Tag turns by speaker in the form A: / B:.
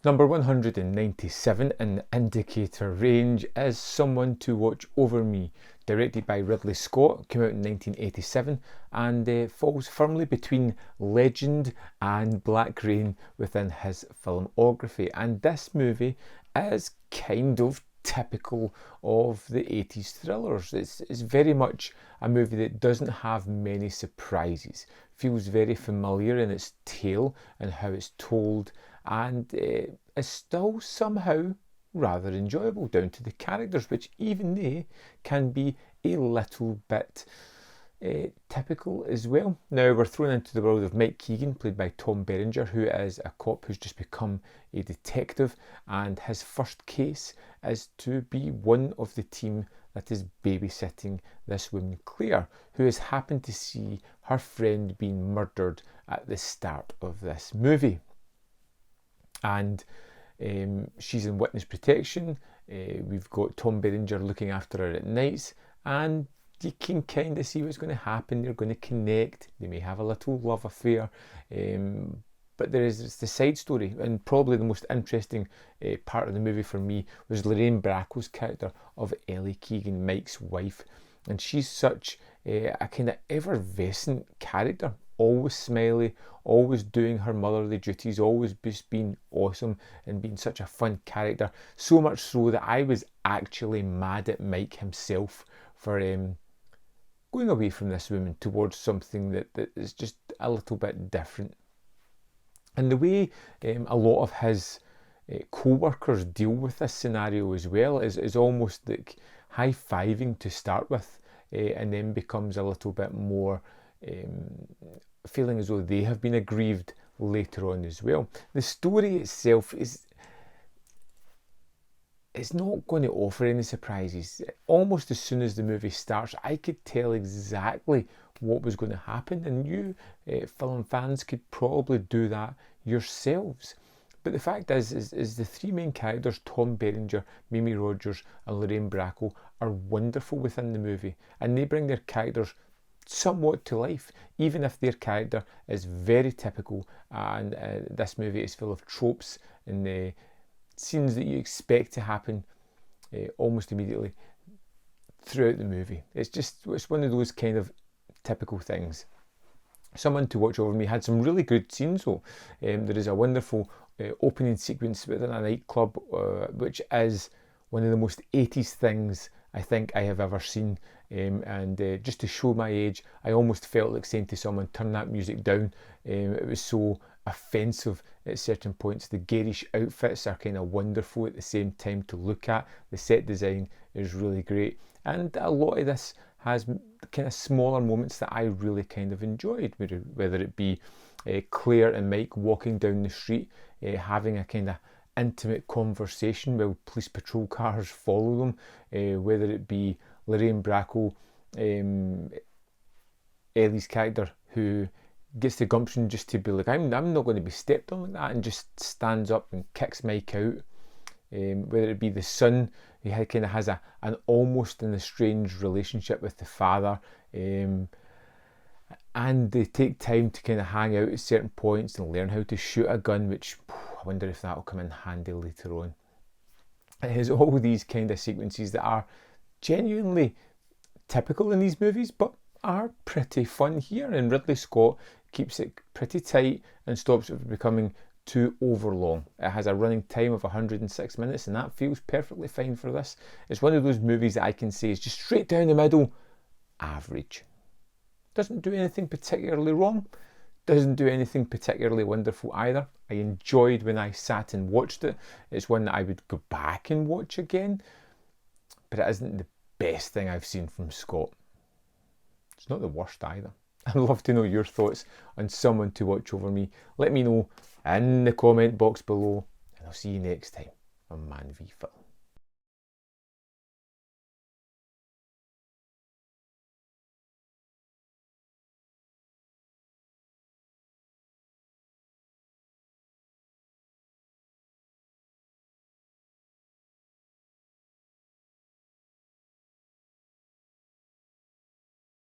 A: Number 197 in the indicator range is Someone to Watch Over Me, directed by Ridley Scott, came out in 1987 and falls firmly between legend and Black Rain within his filmography. And this movie is kind of typical of the 80s thrillers. It's very much a movie that doesn't have many surprises, feels very familiar in its tale and how it's told, and is still somehow rather enjoyable down to the characters, which even they can be a little bit typical as well. Now we're thrown into the world of Mike Keegan, played by Tom Berenger, who is a cop who's just become a detective, and his first case is to be one of the team that is babysitting this woman Claire, who has happened to see her friend being murdered at the start of this movie. And she's in witness protection. We've got Tom Berenger looking after her at nights, and you can kind of see what's going to happen. They're going to connect. They may have a little love affair, but there is the side story, and probably the most interesting part of the movie for me was Lorraine Bracco's character of Ellie Keegan, Mike's wife, and she's such a kind of effervescent character. Always smiley, always doing her motherly duties, always just being awesome and being such a fun character. So much so that I was actually mad at Mike himself for going away from this woman towards something that is just a little bit different. And the way a lot of his co-workers deal with this scenario as well is almost like high-fiving to start with, and then becomes a little bit more feeling as though they have been aggrieved later on as well. The story itself is not going to offer any surprises. Almost as soon as the movie starts, I could tell exactly what was going to happen, and you film fans could probably do that yourselves. But the fact is the three main characters, Tom Berenger, Mimi Rogers and Lorraine Bracco, are wonderful within the movie, and they bring their characters somewhat to life, even if their character is very typical, and this movie is full of tropes and scenes that you expect to happen almost immediately throughout the movie. It's one of those kind of typical things. Someone to Watch Over Me had some really good scenes though. There is a wonderful opening sequence within a nightclub, which is one of the most 80s things I think I have ever seen, and just to show my age, I almost felt like saying to someone, turn that music down. It was so offensive at certain points. The garish outfits are kind of wonderful at the same time to look at. The set design is really great, and a lot of this has kind of smaller moments that I really kind of enjoyed, whether it be Claire and Mike walking down the street, having a kind of intimate conversation while police patrol cars follow them, whether it be Lorraine Bracco, Ellie's character, who gets the gumption just to be like, I'm not going to be stepped on like that, and just stands up and kicks Mike out. Whether it be the son, he kind of has an almost an estranged relationship with the father, and they take time to kind of hang out at certain points and learn how to shoot a gun, which I wonder if that will come in handy later on. It has all these kind of sequences that are genuinely typical in these movies, but are pretty fun here, and Ridley Scott keeps it pretty tight and stops it from becoming too overlong. It has a running time of 106 minutes, and that feels perfectly fine for this. It's one of those movies that I can say is just straight down the middle, average. Doesn't do anything particularly wrong, doesn't do anything particularly wonderful either. I enjoyed when I sat and watched it. It's one that I would go back and watch again, but it isn't the best thing I've seen from Scott. It's not the worst either. I'd love to know your thoughts on Someone to Watch Over Me. Let me know in the comment box below, and I'll see you next time on Man v Film.